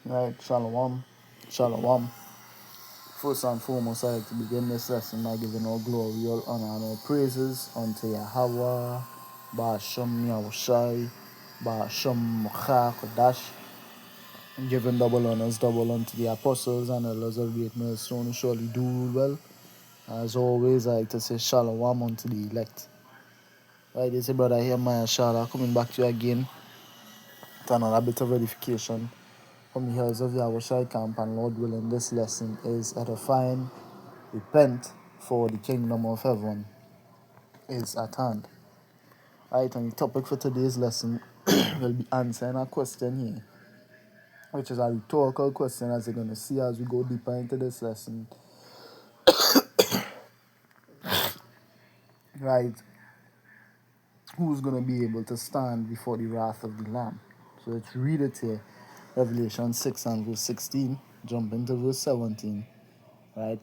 Right, Shalom. Shalom. First and foremost, I'd like to begin this lesson by giving all glory, all honor, and all praises unto Yahweh, Ba'ashem Yahushai, Ba'ashem Macha Kodash, giving double honors, double unto the apostles and elders of Great Millstone who surely do rule well. As always, I like to say Shalom unto the elect. Right, this is brother here, Maya Shala, coming back to you again to another bit of edification from the hills of Yahushai camp, and Lord willing, this lesson is edifying. Repent, for the kingdom of heaven is at hand. Right, and the topic for today's lesson will be answering a question here, which is a rhetorical question, as you're going to see as we go deeper into this lesson. Right, who's going to be able to stand before the wrath of the Lamb? So let's read it here. Revelation 6 and verse 16, jump into verse 17, right?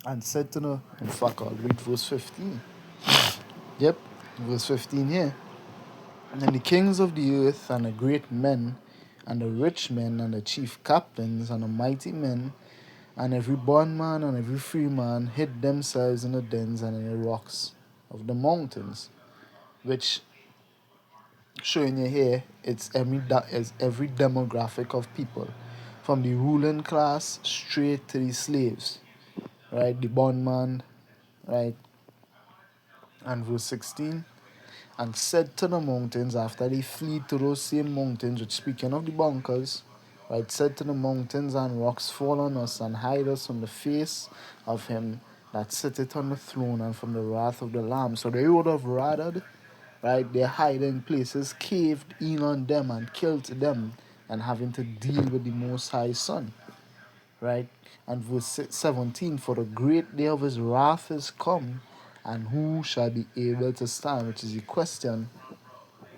And said to the, in fact, I'll read verse 15. Yep, verse 15 here. And the kings of the earth, and the great men, and the rich men, and the chief captains, and the mighty men, and every bondman and every free man hid themselves in the dens and in the rocks of the mountains, which, showing you here, it's every demographic of people, from the ruling class straight to the slaves, right? The bondman, right? And verse 16, and said to the mountains, after they flee to those same mountains, which, speaking of the bunkers, right, said to the mountains and rocks, fall on us and hide us from the face of him that sitteth on the throne and from the wrath of the Lamb. So they would have rather, right, their hiding places caved in on them and killed them and having to deal with the Most High Son, right? And verse 17, for the great day of his wrath is come, and who shall be able to stand? Which is the question,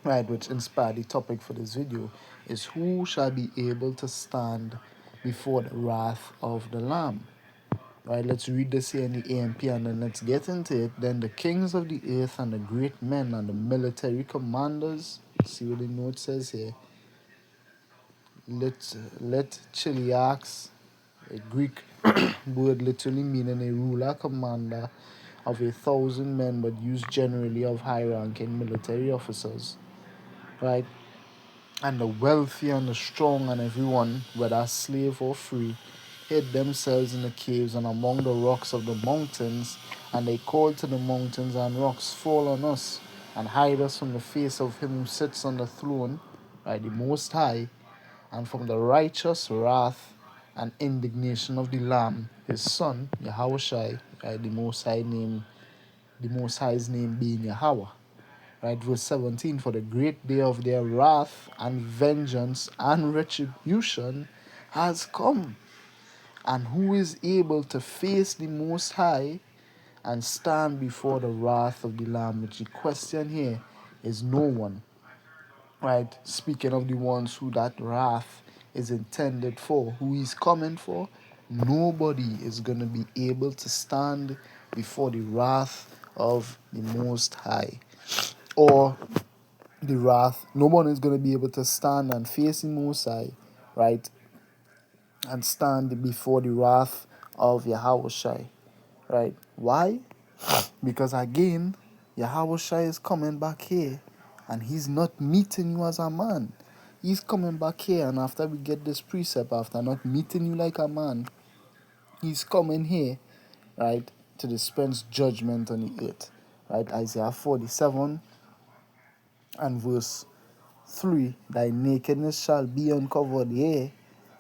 right, which inspired the topic for this video, is who shall be able to stand before the wrath of the Lamb? Right, let's read this here in the AMP and then let's get into it. Then the kings of the earth and the great men and the military commanders, see what the note says here, let Chiliax, a Greek word literally meaning a ruler, commander of 1,000 men, but used generally of high-ranking military officers, right? And the wealthy and the strong and everyone, whether slave or free, hid themselves in the caves and among the rocks of the mountains, and they called to the mountains and rocks, fall on us, and hide us from the face of him who sits on the throne, right, the Most High, and from the righteous wrath and indignation of the Lamb, his Son, Yahushai, right, the Most High's name being Yahweh. Right, verse 17, for the great day of their wrath and vengeance and retribution has come. And who is able to face the Most High and stand before the wrath of the Lamb? Which the question here is no one. Right, speaking of the ones who that wrath is intended for, who he's coming for, nobody is going to be able to stand before the wrath of the Most High. Or the wrath, no one is going to be able to stand and face the Most High, right, and stand before the wrath of Yahushai, right? Why? Because again, Yahushai is coming back here, and he's not meeting you as a man. He's coming back here, and after we get this precept, after not meeting you like a man, he's coming here, right, to dispense judgment on the earth, right? Isaiah 47 and verse 3, thy nakedness shall be uncovered, yea,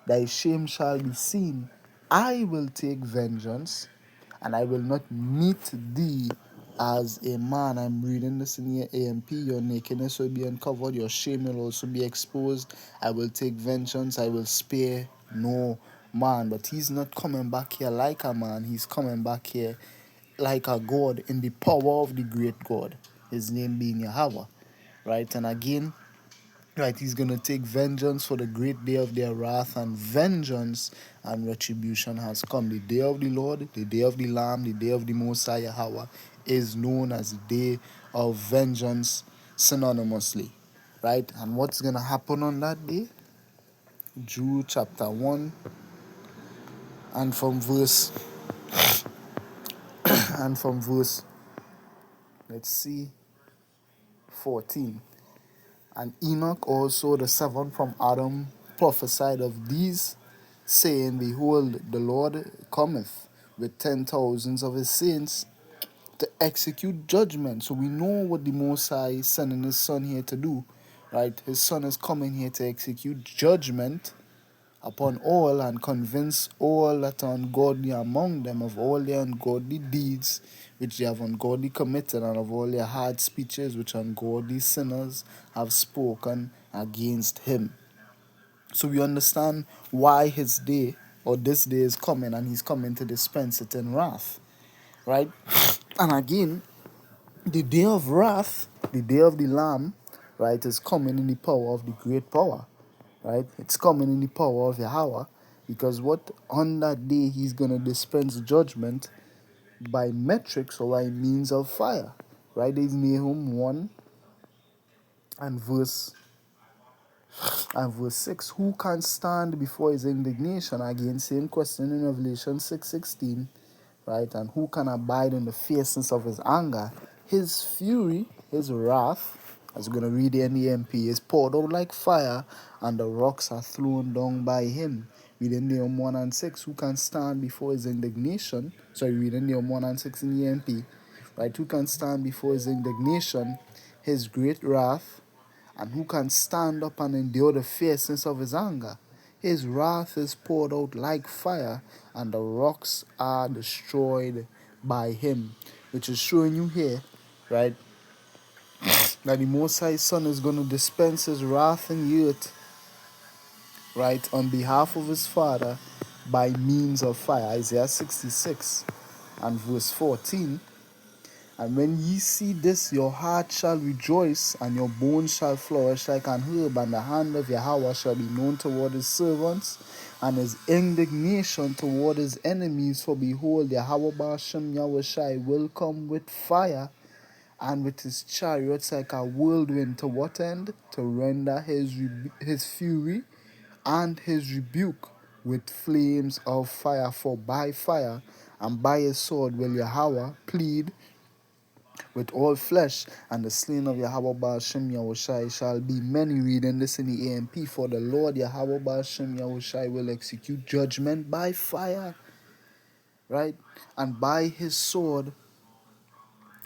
thy shame shall be seen. I will take vengeance, and I will not meet thee as a man. I'm reading this in your AMP. Your nakedness will be uncovered, your shame will also be exposed. I will take vengeance, I will spare no man. But he's not coming back here like a man, he's coming back here like a God, in the power of the great God, his name being Yahweh, right? And again, right, he's going to take vengeance for the great day of their wrath, and vengeance and retribution has come. The day of the Lord, the day of the Lamb, the day of the Most High Yahweh is known as the day of vengeance synonymously, right? And what's going to happen on that day? Jude chapter 1 and from verse and from verse, let's see, 14. And Enoch also, the seventh from Adam, prophesied of these, saying, Behold, the Lord cometh with 10,000s of his saints to execute judgment. So we know what the Most High is sending his son here to do, right? His son is coming here to execute judgment upon all and convince all that are ungodly among them of all their ungodly deeds which they have ungodly committed, and of all their hard speeches which ungodly sinners have spoken against him. So we understand why his day or this day is coming, and he's coming to dispense it in wrath, right? And again, the day of wrath, the day of the Lamb, right, is coming in the power of the great power, right? It's coming in the power of Yahweh, because what on that day he's gonna dispense judgment by metrics or by means of fire, right? There's Nahum 1 and verse 6. Who can stand before his indignation? Again, same question in Revelation 6:16, right? And who can abide in the fierceness of his anger? His fury, his wrath, as we're going to read in the MP, is poured out like fire, and the rocks are thrown down by him. Reading Nahum 1 and 6, who can stand before his indignation? Sorry, reading Nahum 1 and 6 in the MP, right? Who can stand before his indignation, his great wrath, and who can stand up and endure the fierceness of his anger? His wrath is poured out like fire, and the rocks are destroyed by him. Which is showing you here, right, that the Most High Son is going to dispense his wrath in the earth, right, on behalf of his Father by means of fire. Isaiah 66 and verse 14. And when ye see this, your heart shall rejoice, and your bones shall flourish like an herb, and the hand of Yahweh shall be known toward his servants, and his indignation toward his enemies. For behold, Yahweh Ba'ashem Yahushai will come with fire, and with his chariots like a whirlwind. To what end? To render his fury and his rebuke with flames of fire. For by fire and by his sword will Yahweh plead with all flesh, and the slain of Yahweh Ba'ashem Yahushai shall be many. Reading this in the AMP, for the Lord Yahweh Ba'ashem Yahushai will execute judgment by fire, right, and by his sword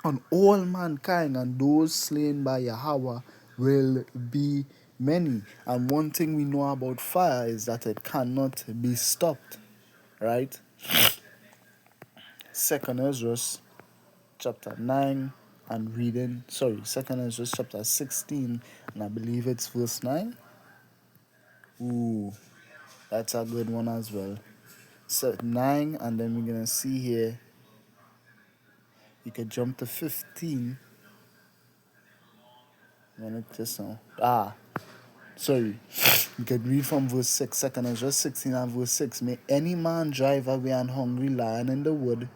on all mankind, and those slain by Yahweh will be many. And one thing we know about fire is that it cannot be stopped, right? Second Ezra chapter 9 and reading, Second Ezra chapter 16, and I believe it's verse 9. Ooh, that's a good one as well. So 9, and then we're gonna see here, you could jump to 15. Just now. You could read from verse 6, Second Ezra 16 and verse 6. May any man drive away an hungry lion in the wood,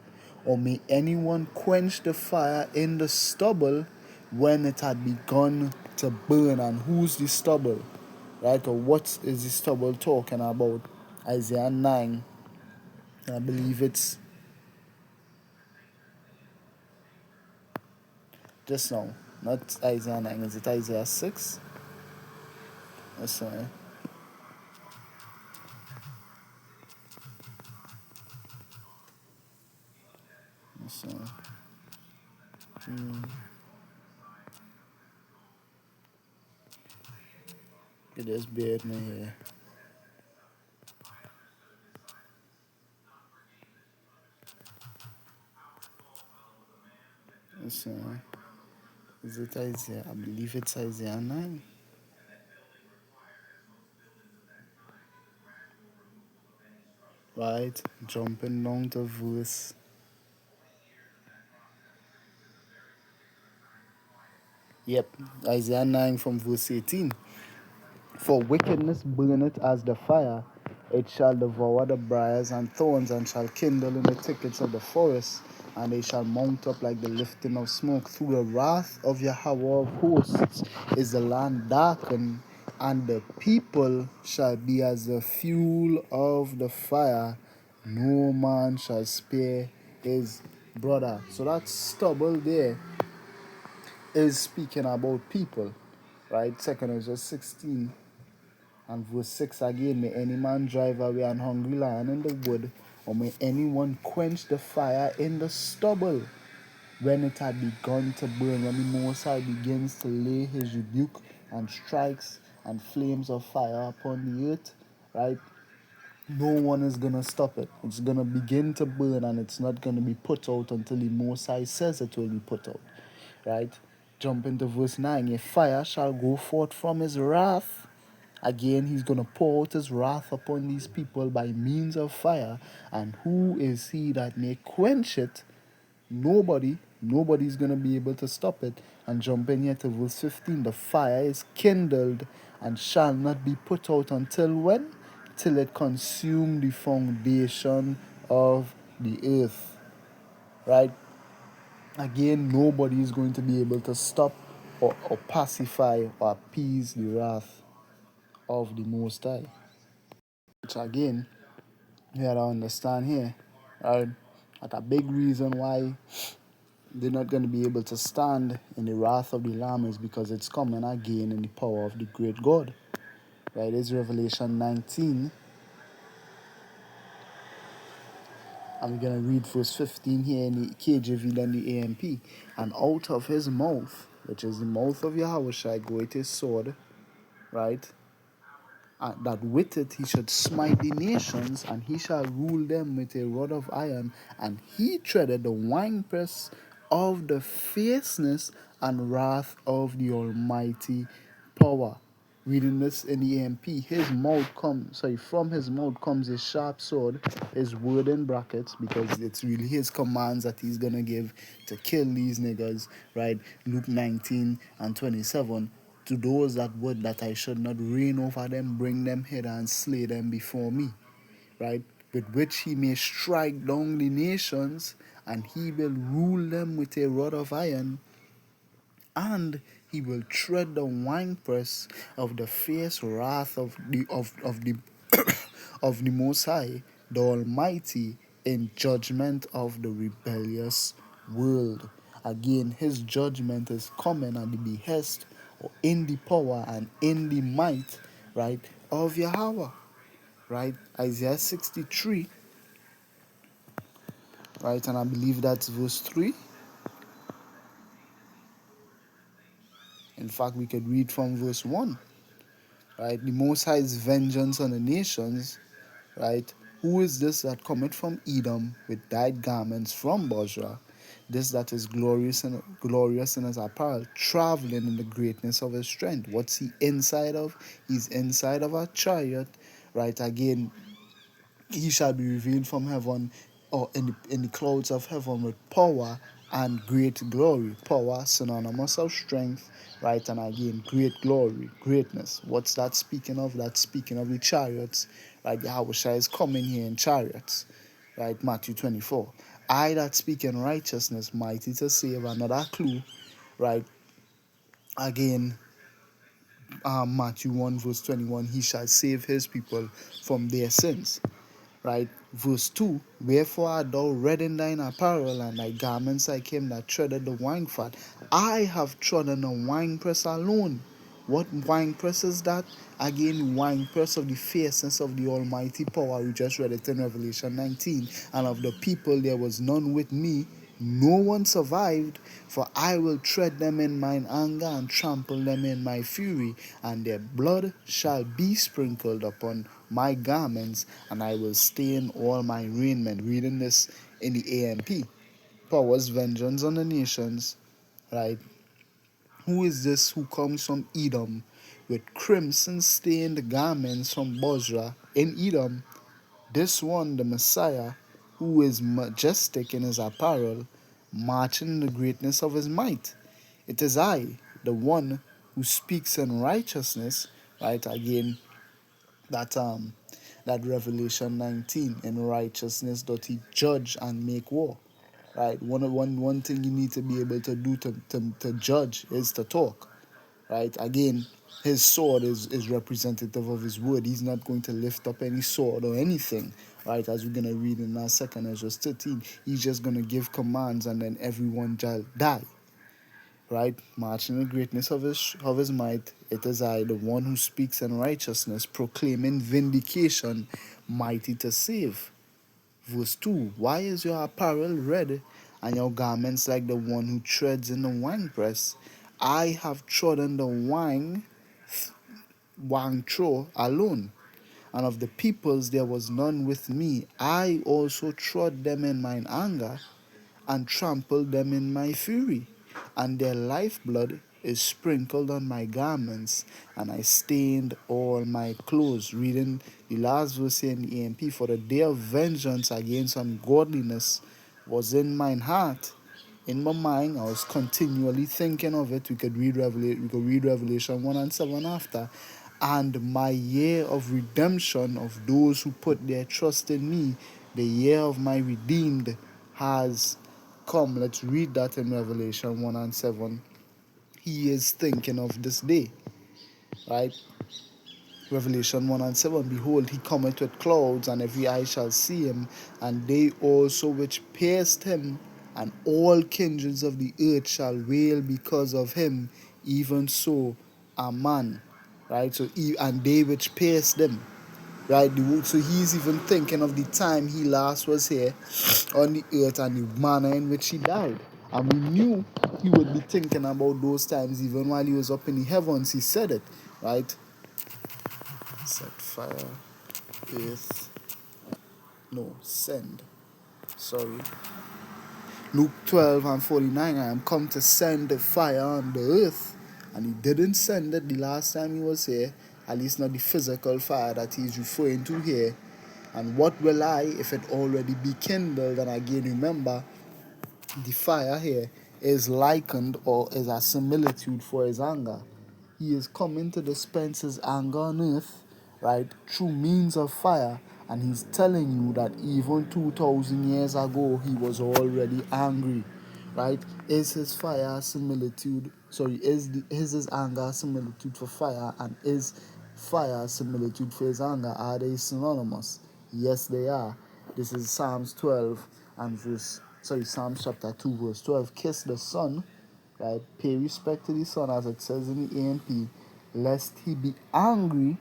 or may anyone quench the fire in the stubble when it had begun to burn. And who's the stubble? Right? Or what is the stubble talking about? Isaiah 9. I believe it's just now. Not Isaiah 9. Is it Isaiah 6? Sorry. You just bear with me here. Is it Isaiah? I believe it's Isaiah 9. Right? Jumping down to verse. Yep, Isaiah 9 from verse 18. For wickedness burneth as the fire, it shall devour the briars and thorns, and shall kindle in the thickets of the forest, and they shall mount up like the lifting of smoke. Through the wrath of Yahweh of hosts is the land darkened, And the people shall be as the fuel of the fire. No man shall spare his brother. So that stubble there is speaking about people, right? Second Ezra 16 and verse 6 again. May any man drive away an hungry lion in the wood, or may anyone quench the fire in the stubble. When it had begun to burn, when the Most High begins to lay his rebuke and strikes and flames of fire upon the earth, right? No one is going to stop it. It's going to begin to burn, and it's not going to be put out until the Most High says it will be put out, right? Jump into verse 9. A fire shall go forth from his wrath. Again, he's going to pour out his wrath upon these people by means of fire. And who is he that may quench it? Nobody's going to be able to stop it. And jump in here to verse 15. The fire is kindled and shall not be put out until when? Till it consume the foundation of the earth. Right? Again, nobody is going to be able to stop or pacify or appease the wrath of the Most High. Which again, you gotta understand here, right? That a big reason why they're not going to be able to stand in the wrath of the Lamb is because it's coming again in the power of the great God. Right? It's Revelation 19. I'm going to read verse 15 here in the KJV and the AMP. And out of his mouth, which is the mouth of Yahushua, goeth his sword, right? That with it he should smite the nations, and he shall rule them with a rod of iron, and he treaded the winepress of the fierceness and wrath of the Almighty power. Reading this in the AMP, from his mouth comes a sharp sword, his word in brackets, because it's really his commands that he's gonna give to kill these niggas, right? Luke 19 and 27. To those that would that I should not reign over them, bring them hither and slay them before me, right? With which he may strike down the nations, and he will rule them with a rod of iron, and he will tread the winepress of the fierce wrath of the of the Most High, the Almighty, in judgment of the rebellious world. Again, his judgment is coming at the behest or in the power and in the might, right, of Yahweh. Right? Isaiah 63, right, and I believe that's verse 3. In fact, we could read from verse 1. Right? The Most High's vengeance on the nations, right? Who is this that cometh from Edom with dyed garments from Bozrah? This that is glorious in his apparel, traveling in the greatness of his strength. What's he inside of? He's inside of a chariot, right? Again, he shall be revealed from heaven, or in the clouds of heaven, with power and great glory. Power synonymous of strength, right? And again, great glory, greatness. What's that speaking of? That's speaking of the chariots, right? Yahushua is coming here in chariots, right? Matthew 24. I that speak in righteousness, mighty to save. Another clue, right? Again, Matthew 1 verse 21, he shall save his people from their sins. Right? Verse 2, wherefore art thou red in thine apparel, and thy garments like him that treaded the winefat? I have trodden the winepress alone. What winepress is that? Again, winepress of the fierceness of the Almighty power. We just read it in Revelation 19. And of the people there was none with me, no one survived, for I will tread them in mine anger and trample them in my fury, and their blood shall be sprinkled upon my garments, and I will stain all my raiment. Reading this in the AMP. Power's vengeance on the nations, right? Who is this who comes from Edom with crimson stained garments from Bozrah in Edom? This one, the Messiah, who is majestic in his apparel, marching in the greatness of his might. It is I, the one who speaks in righteousness, right? Again, that Revelation 19, in righteousness doth he judge and make war. Right? One thing you need to be able to do to judge is to talk. right? Again, his sword is representative of his word. He's not going to lift up any sword or anything, right? As we're going to read in our second Ezra 13, he's just going to give commands and then everyone shall die, right? March in the greatness of his might. It is I, the one who speaks in righteousness, proclaiming vindication, mighty to save. Verse 2, why is your apparel red and your garments like the one who treads in the winepress? I have trodden the wine trough alone, and of the peoples there was none with me. I also trod them in mine anger, and trampled them in my fury, and their lifeblood is sprinkled on my garments, and I stained all my clothes. Reading the last verse here in the AMP, for the day of vengeance against ungodliness was in mine heart. In my mind, I was continually thinking of it. We could read Revelation 1 and 7 after. And my year of redemption of those who put their trust in me, the year of my redeemed, has come. Let's read that in Revelation 1 and 7. He is thinking of this day, right? Revelation 1 and 7, behold, he cometh with clouds, and every eye shall see him, and they also which pierced him, and all kindreds of the earth shall wail because of him, even so, amen. Right? So, and they which pierced him, right? So he's even thinking of the time he last was here on the earth and the manner in which he died. And we knew he would be thinking about those times even while he was up in the heavens. He said it, right? Set fire, earth, no, send. Sorry. Luke 12 and 49, I am come to send the fire on the earth. And he didn't send it the last time he was here, at least not the physical fire that he's referring to here. And what will I, if it already be kindled? And again, remember, the fire here is likened or is a similitude for his anger. He is coming to dispense his anger on earth, right, through means of fire. And he's telling you that even 2,000 years ago, he was already angry, right? Is his fire a similitude? Sorry, is his anger a similitude for fire? And is fire a similitude for his anger? Are they synonymous? Yes, they are. This is Psalms 12 and Psalms chapter 2, verse 12. Kiss the Son, right? Pay respect to the Son, as it says in the AMP, lest he be angry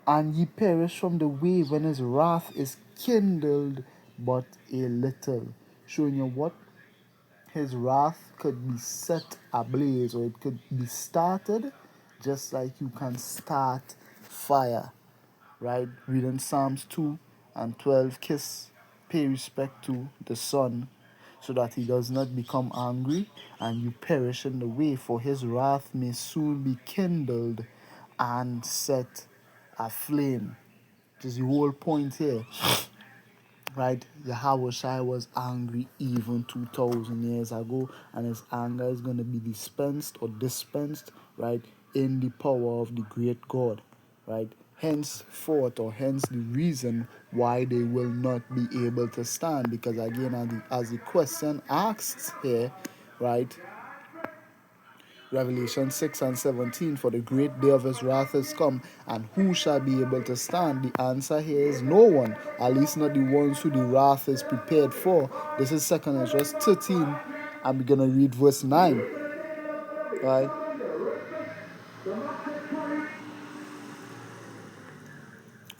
and ye perish from the way when his wrath is kindled but a little. Showing you what? His wrath could be set ablaze, or it could be started just like you can start fire, right? Reading Psalms 2 and 12, pay respect to the Son, so that he does not become angry and you perish in the way, for his wrath may soon be kindled and set aflame. Which is the whole point here, right? Yahweh Shai was angry even 2,000 years ago, and his anger is going to be dispensed, right, in the power of the great God, right? Henceforth, or hence the reason why they will not be able to stand, because again, as the question asks here, right? Revelation 6 and 17, for the great day of his wrath is come, and who shall be able to stand? The answer here is no one, at least not the ones who the wrath is prepared for. This is 2 Ezra 13. I'm going to read verse 9. Right?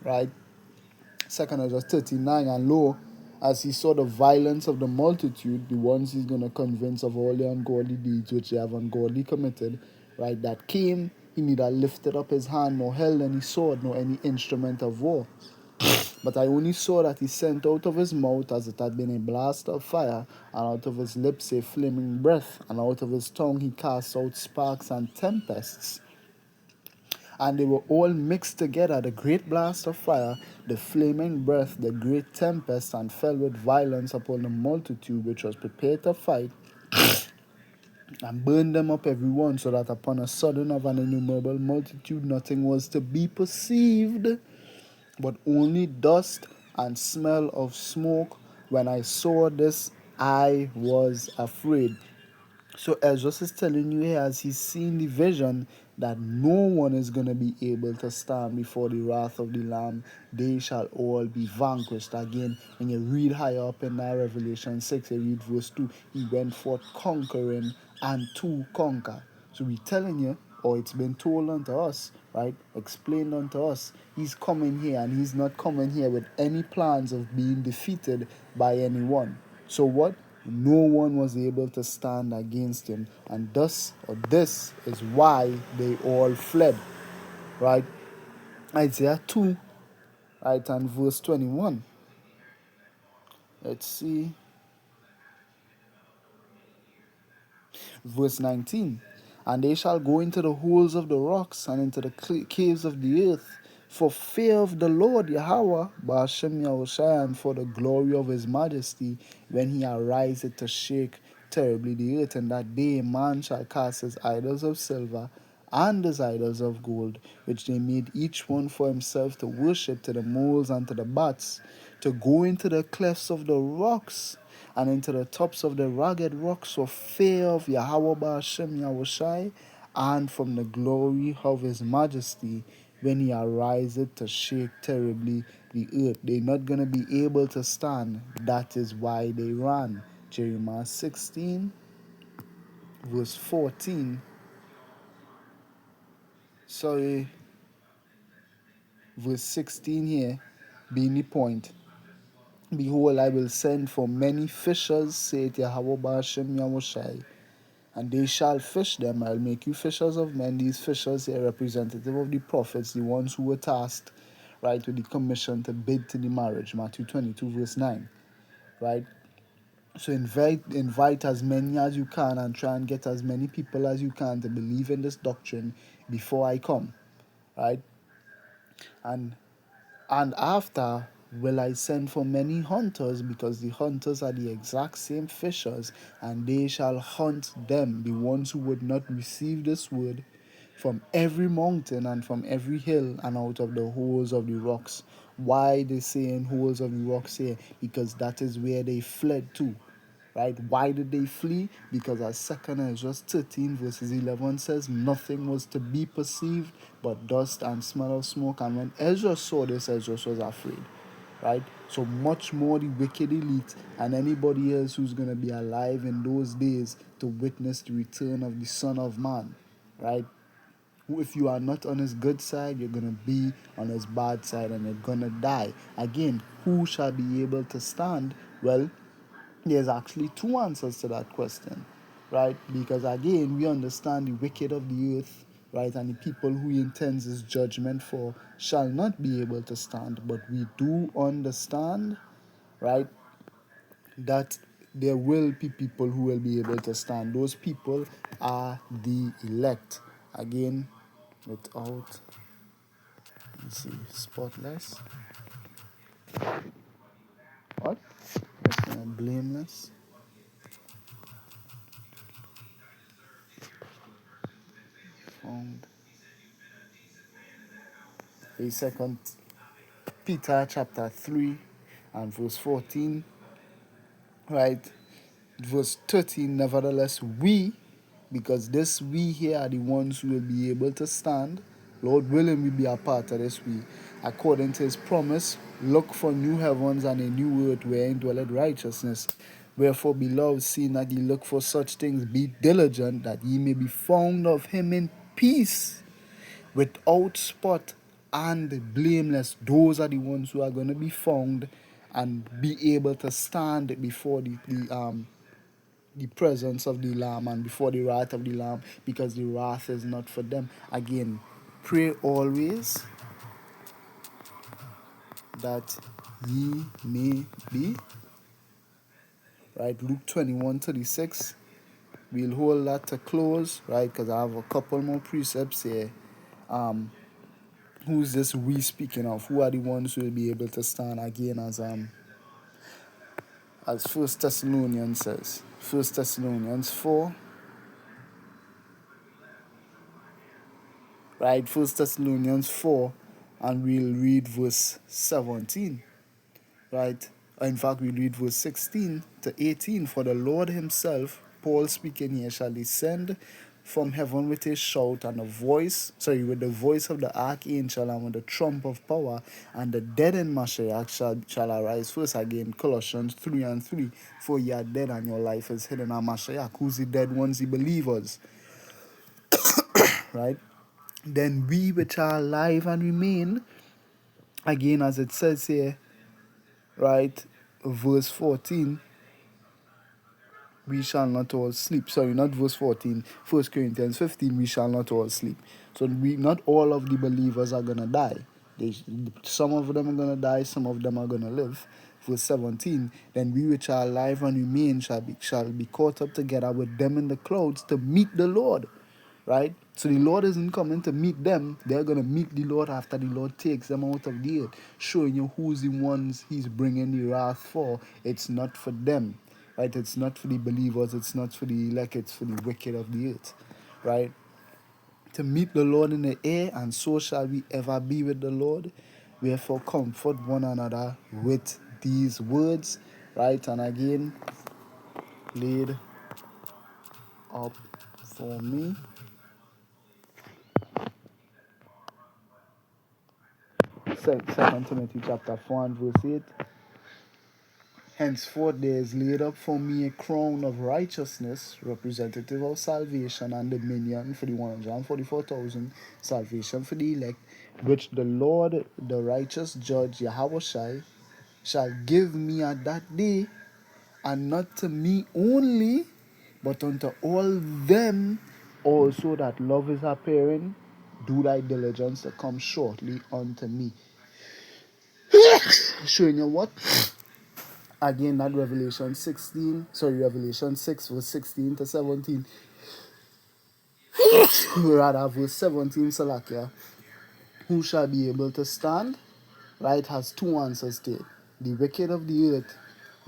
Right? 2 Ezra 39, and lo, as he saw the violence of the multitude, the ones he's going to convince of all the ungodly deeds which they have ungodly committed, right, that came, he neither lifted up his hand, nor held any sword, nor any instrument of war. But I only saw that he sent out of his mouth as it had been a blast of fire, and out of his lips a flaming breath, and out of his tongue he cast out sparks and tempests. And they were all mixed together, the great blast of fire, the flaming breath, the great tempest, and fell with violence upon the multitude which was prepared to fight, and burned them up every one, so that upon a sudden of an innumerable multitude nothing was to be perceived, but only dust and smell of smoke. When I saw this, I was afraid. So Ezra is telling you here, as he's seen the vision, that no one is going to be able to stand before the wrath of the Lamb. They shall all be vanquished. Again, when you read higher up in that Revelation 6, you read verse 2, he went forth conquering and to conquer. So we're telling you, or it's been told unto us, right? Explained unto us. He's coming here, and he's not coming here with any plans of being defeated by anyone. So what? No one was able to stand against him, and thus, or this is why they all fled. Right? Isaiah 2, right, and verse 21. Let's see. Verse 19. And they shall go into the holes of the rocks and into the caves of the earth, for fear of the Lord Yahweh, Ba'ashem Yahushua, and for the glory of his majesty, when he ariseth to shake terribly the earth. And that day man shall cast his idols of silver and his idols of gold, which they made each one for himself to worship, to the moles and to the bats, to go into the clefts of the rocks and into the tops of the rugged rocks for fear of Yahweh Ba'ashem Yahushai, and from the glory of his majesty, when he ariseth to shake terribly the earth. They're not going to be able to stand. That is why they ran. Jeremiah 16, verse 14. Sorry, verse 16 here being the point. Behold, I will send for many fishers, saith Yahweh Ba'ashem Yahushai, and they shall fish them. I'll make you fishers of men. These fishers here representative of the prophets, the ones who were tasked, right, with the commission to bid to the marriage. Matthew 22, verse 9, right? So invite as many as you can and try and get as many people as you can to believe in this doctrine before I come, right? And after will I send for many hunters, because the hunters are the exact same fishers, and they shall hunt them, the ones who would not receive this word, from every mountain and from every hill and out of the holes of the rocks. Why they say in holes of the rocks here? Because that is where they fled to. Right? Why did they flee? Because as 2 Ezra 13 verses 11 says, nothing was to be perceived but dust and smell of smoke. And when Ezra saw this, Ezra was afraid. Right? So much more the wicked elite and anybody else who's going to be alive in those days to witness the return of the Son of Man. Right? If you are not on his good side, you're going to be on his bad side and you're going to die. Again, who shall be able to stand? Well, there's actually two answers to that question, right? Because again, we understand the wicked of the earth, right? And the people who he intends his judgment for shall not be able to stand. But we do understand, right, that there will be people who will be able to stand. Those people are the elect. Again, without, let's see, spotless. What? Blameless. Found. A second Peter chapter 3 and verse 14, right? Verse 13, nevertheless, we, because this we here are the ones who will be able to stand, Lord willing, we be a part of this we. According to his promise, look for new heavens and a new earth wherein dwelleth righteousness. Wherefore, beloved, seeing that ye look for such things, be diligent that ye may be found of him in peace, without spot and blameless. Those are the ones who are going to be found and be able to stand before the presence of the Lamb and before the wrath of the Lamb, because the wrath is not for them. Again, pray always that ye may be. Right, Luke 21:36. We'll hold that to close, right, because I have a couple more precepts here. Who's this we speaking of? Who are the ones who will be able to stand again, as First Thessalonians says. First Thessalonians 4. Right, First Thessalonians 4, and we'll read verse 17. Right? In fact, we'll read verse 16 to 18. For the Lord himself, Paul speaking here, shall descend from heaven with a shout and with the voice of the archangel and with the trump of power, and the dead in Mashiach shall arise first. Again, Colossians 3 and 3. For ye are dead and your life is hidden in Mashiach. Who's the dead ones? The believers, right? Then we which are alive and remain, again, as it says here, right, verse 14, we shall not all sleep. Sorry, not verse 14, 1 Corinthians 15, we shall not all sleep. So not all of the believers are going to die. Some of them are going to die, some of them are going to live. Verse 17, then we which are alive and remain shall be caught up together with them in the clouds to meet the Lord. Right? So the Lord isn't coming to meet them. They're going to meet the Lord after the Lord takes them out of the earth, showing you who's the ones he's bringing the wrath for. It's not for them, right? It's not for the believers. It's not for the elect. It's for the wicked of the earth, right? To meet the Lord in the air, and so shall we ever be with the Lord. Wherefore comfort one another with these words, right? And again, laid up for me. 2 Timothy chapter 4 and verse 8. Henceforth there is laid up for me a crown of righteousness, representative of salvation and dominion for the 144,000, salvation for the elect, which the Lord, the righteous judge, Yahweh shall give me at that day, and not to me only, but unto all them also that love is appearing. Do thy diligence to come shortly unto me. Showing you what? Again, that Revelation 6 verse 16 to 17, rather verse 17, Salakia, who shall be able to stand, right, has two answers to it. The wicked of the earth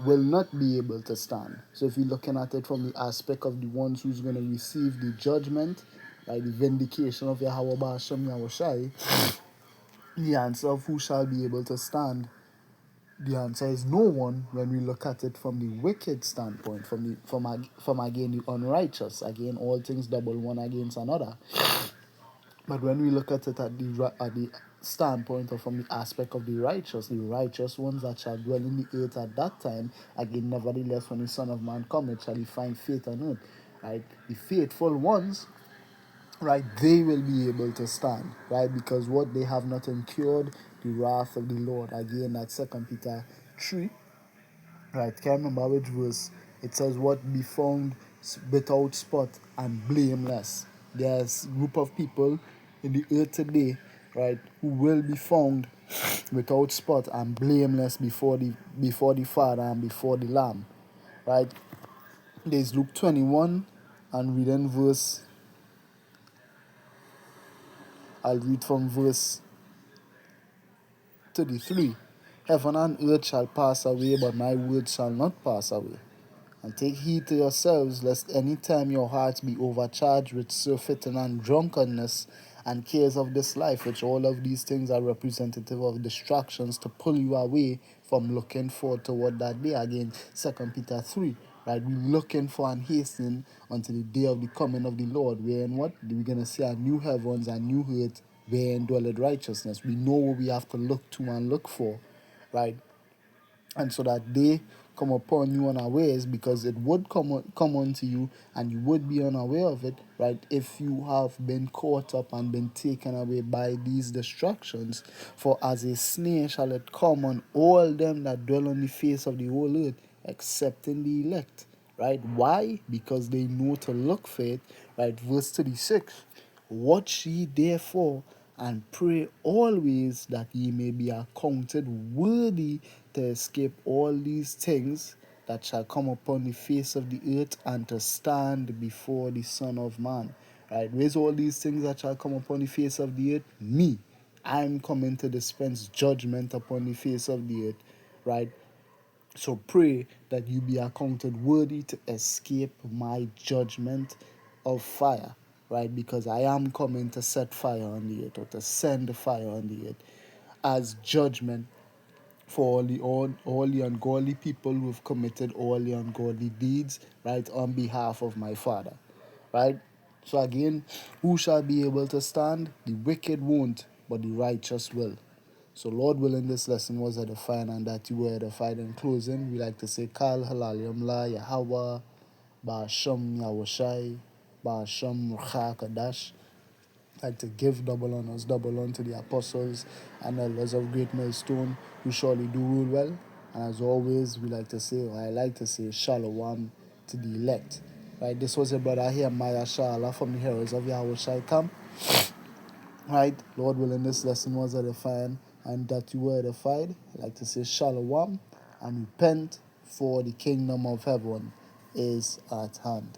will not be able to stand. So if you're looking at it from the aspect of the ones who's going to receive the judgment, like the vindication of Yahweh Ba'ashem Yahushai, the answer of who shall be able to stand, the answer is no one when we look at it from the wicked standpoint, from again the unrighteous, again all things double one against another. But when we look at it at the standpoint or from the aspect of the righteous ones that shall dwell in the earth at that time, again nevertheless when the Son of Man cometh shall he find faith on earth, right? The faithful ones, right, they will be able to stand, right, because what they have not incurred the wrath of the Lord. Again, that 2 Peter 3, right, can't remember which verse. It says, what be found without spot and blameless. There's a group of people in the earth today, right, who will be found without spot and blameless before the Father and before the Lamb, right? There's Luke 21, and reading verse, I'll read from verse 33. Heaven and earth shall pass away, but my word shall not pass away. And take heed to yourselves, lest any time your hearts be overcharged with surfeiting and drunkenness and cares of this life, which all of these things are representative of distractions to pull you away from looking forward toward that day. Again, 2 Peter 3, right? We're looking for and hastening unto the day of the coming of the Lord, wherein what? We're going to see a new heavens and new earth, wherein dwelleth righteousness. We know what we have to look to and look for, right? And so that they come upon you unawares, because it would come unto you and you would be unaware of it, right, if you have been caught up and been taken away by these destructions. For as a snare shall it come on all them that dwell on the face of the whole earth, excepting the elect, right? Why? Because they know to look for it, right? Verse 36, watch ye therefore and pray always that ye may be accounted worthy to escape all these things that shall come upon the face of the earth, and to stand before the Son of Man. Right? Where's all these things that shall come upon the face of the earth? Me. I'm coming to dispense judgment upon the face of the earth. Right? So pray that you be accounted worthy to escape my judgment of fire, right? Because I am coming to set fire on the earth, or to send fire on the earth as judgment for all the ungodly people who have committed all the ungodly deeds, right, on behalf of my Father, right? So again, who shall be able to stand? The wicked won't, but the righteous will. So Lord willing, this lesson was edifying and that you were edified. In closing, we like to say, Kal Halal Yamla Yahweh, Ba'asham Yahushai, Ba'asham Rucha Kadash. Like to give double honors, double unto the apostles and elders of Great Millstone who surely do rule well. And as always, we like to say, or I like to say, Shalom to the elect. Right, this was your brother here, Maya Shala from the Heroes of Yahushai Camp. Right, Lord willing, this lesson was edifying and that you were edified. I like to say Shalom and repent, for the kingdom of heaven is at hand.